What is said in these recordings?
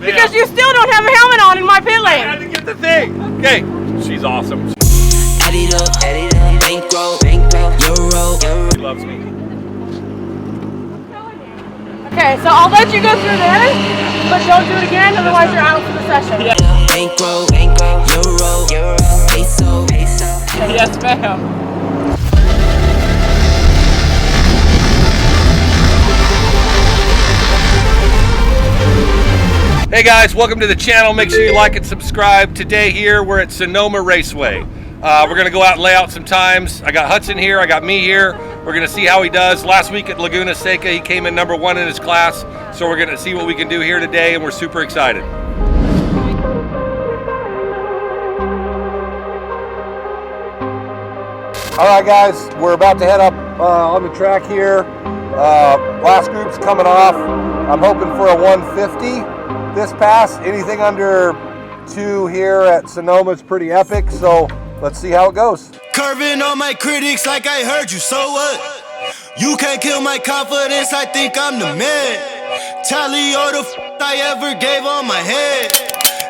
Because you still don't have a helmet on in my pit lane. I had to get the thing. Okay, she's awesome. She loves me. Okay, so I'll let you go through this, but don't do it again, otherwise you're out for the session. Yeah. Yes, ma'am. Hey guys, welcome to the channel. Make sure you like and subscribe. Today here, we're at Sonoma Raceway. We're gonna go out and lay out some times. I got Hudson here, I got me here. We're gonna see how he does. Last week at Laguna Seca, he came in #1 in his class. So we're gonna see what we can do here today, and we're super excited. All right guys, we're about to head up on the track here. Last group's coming off. I'm hoping for a 150 this pass. Anything under 2 here at Sonoma is pretty epic, so let's see how it goes. Curving on my critics like I heard you, so what? You can't kill my confidence, I think I'm the man. Tally all the I ever gave on my head.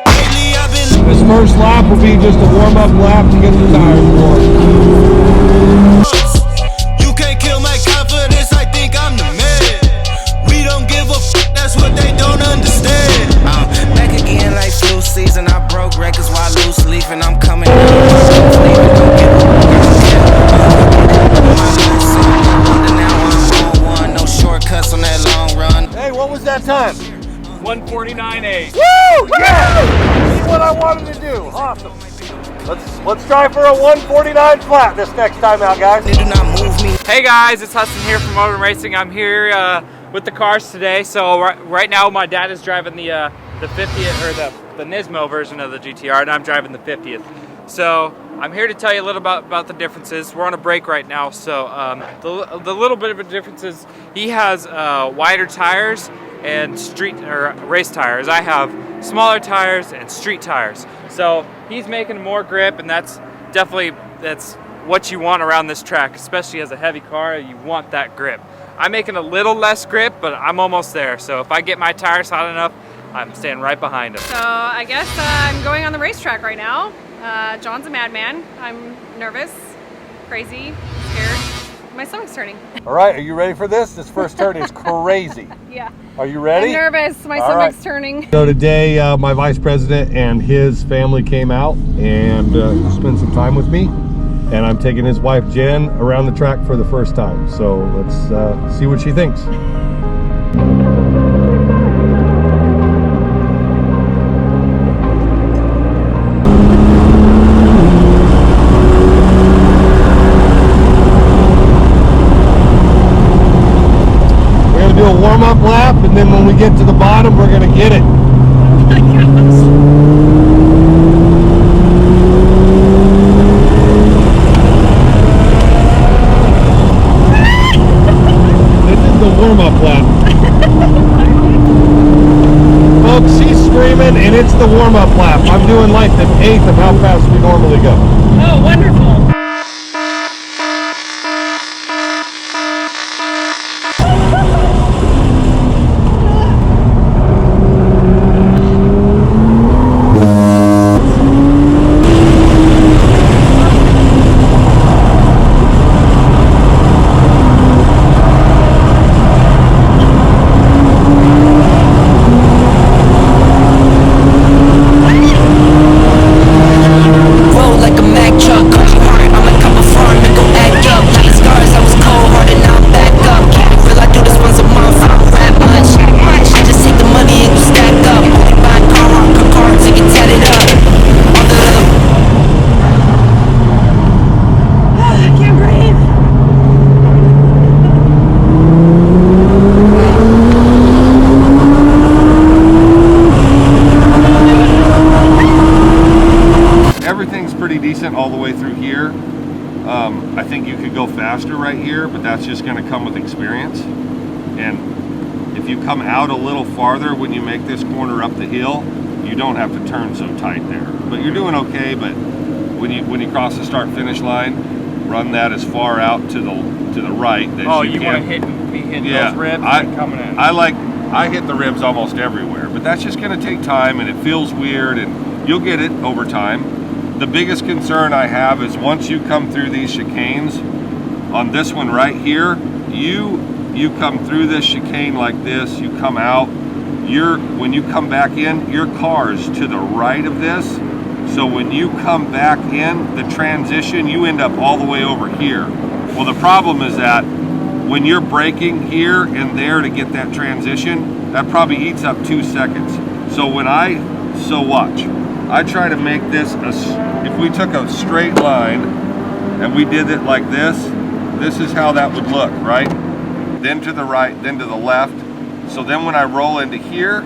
Lately I've been. This first lap will be just a warm-up lap to get the tires warm. You can't kill my confidence, I think I'm the man. We don't give a that's what they don't understand. Back again like flu season. I broke records while loose leafing. I'm coming. No shortcuts on that long run. Hey, what was that time? 1:49.8. Woo! Yeah! This is what I wanted to do. Awesome. Let's try for a 149 flat this next time out, guys. They do not move me. Hey guys, it's Hudson here from Odom Racing. I'm here with the cars today. So right now my dad is driving the 50th or the Nismo version of the GTR, and I'm driving the 50th. So I'm here to tell you a little about the differences. We're on a break right now, so the little bit of a difference is he has wider tires and race tires. I have smaller tires and street tires. So he's making more grip, and that's what you want around this track, especially as a heavy car. You want that grip. I'm making a little less grip, but I'm almost there. So if I get my tires hot enough, I'm staying right behind him. So I guess I'm going on the racetrack right now. John's a madman. I'm nervous, crazy, scared. My stomach's turning. All right, are you ready for this? This first turn is crazy. Yeah. Are you ready? I'm nervous. My stomach's turning. So today, my vice president and his family came out and spent some time with me. And I'm taking his wife, Jen, around the track for the first time. So let's see what she thinks. Do a warm-up lap, and then when we get to the bottom, we're gonna get it. Oh my gosh. This is the warm-up lap. Folks, she's screaming, and it's the warm-up lap. I'm doing like the 1/8 of how fast we normally go. Oh, wonderful. All the way through here. I think you could go faster right here, but that's just going to come with experience. And if you come out a little farther when you make this corner up the hill, you don't have to turn so tight there. But you're doing okay. But when you cross the start-finish line, run that as far out to the right that you can. You want to be hitting those ribs and coming in. I like I hit the ribs almost everywhere, but that's just going to take time, and it feels weird, and you'll get it over time. The biggest concern I have is once you come through these chicanes, on this one right here, you come through this chicane like this, you come out, when you come back in, your car's to the right of this. So when you come back in, the transition, you end up all the way over here. Well, the problem is that when you're braking here and there to get that transition, that probably eats up 2 seconds. So watch. I try to make this, if we took a straight line and we did it like this is how that would look, right? Then to the right, then to the left. So then when I roll into here,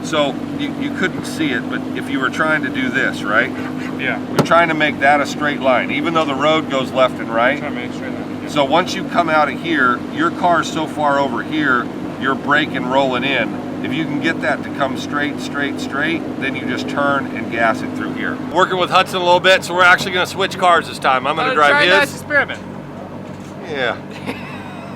so you couldn't see it, but if you were trying to do this, right? Yeah. You're trying to make that a straight line, even though the road goes left and right. Trying to make a straight line. Yeah. So once you come out of here, your car's so far over here, you're braking rolling in. If you can get that to come straight, then you just turn and gas it through here. Working with Hudson a little bit, so we're actually going to switch cars this time. I'm going to drive his. Nice experiment. Yeah.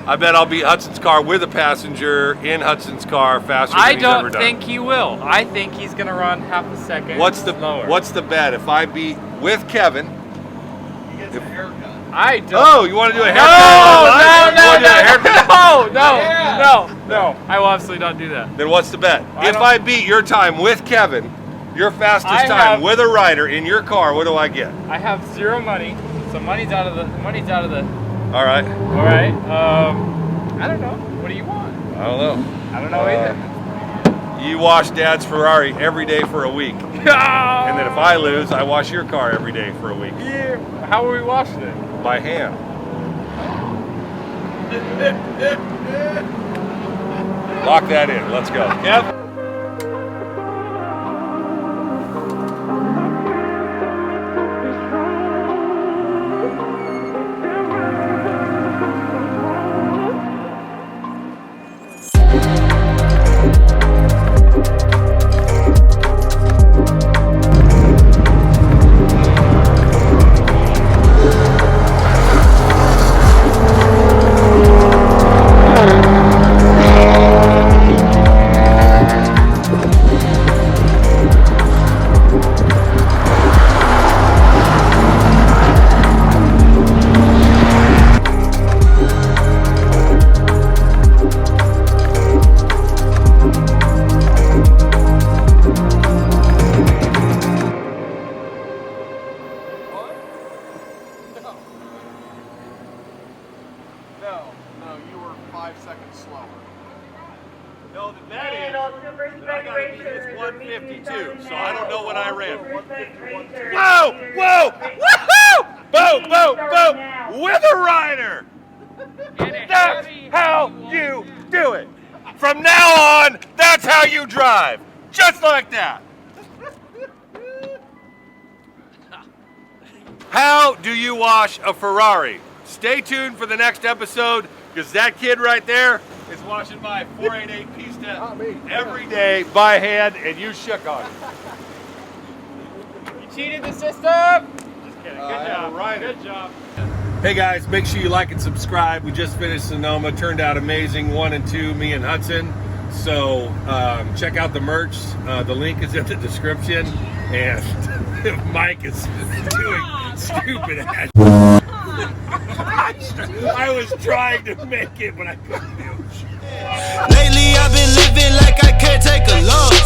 I bet I'll beat Hudson's car with a passenger in Hudson's car faster than I he's ever don't done. think he will. I think he's going to run half a second What's slower. the bet? If I beat with Kevin, I don't. oh, you want to do a haircut? No. I will absolutely not do that. Then what's the bet? I If don't- I beat your time with Kevin, your fastest I time have- with a rider in your car, what do I get? I have zero money, so money's out of the. All right. All right. I don't know. What do you want? I don't know. I don't know either. You wash Dad's Ferrari every day for a week, and then if I lose, I wash your car every day for a week Yeah. How are we washing it? by hand. Lock that in. Let's go, Kev. No, you were 5 seconds slower. No, the bet is that I gotta beat his 152, so I don't know what I ran. Whoa! Whoa! Woohoo! Boom! Boom! Boom! With a rider! That's how you do it! From now on, that's how you drive! Just like that! How do you wash a Ferrari? Stay tuned for the next episode, because that kid right there is washing my 488 P-Step every day by hand, and you shook on it. You cheated the system. Just kidding. Good job. rider. Good job. Hey guys, make sure you like and subscribe. We just finished Sonoma. Turned out amazing. 1 and 2, me and Hudson. So check out the merch. The link is in the description. And Mike is doing stupid ass. I was trying to make it, but I couldn't do it. Lately I've been living like I can't take a loss.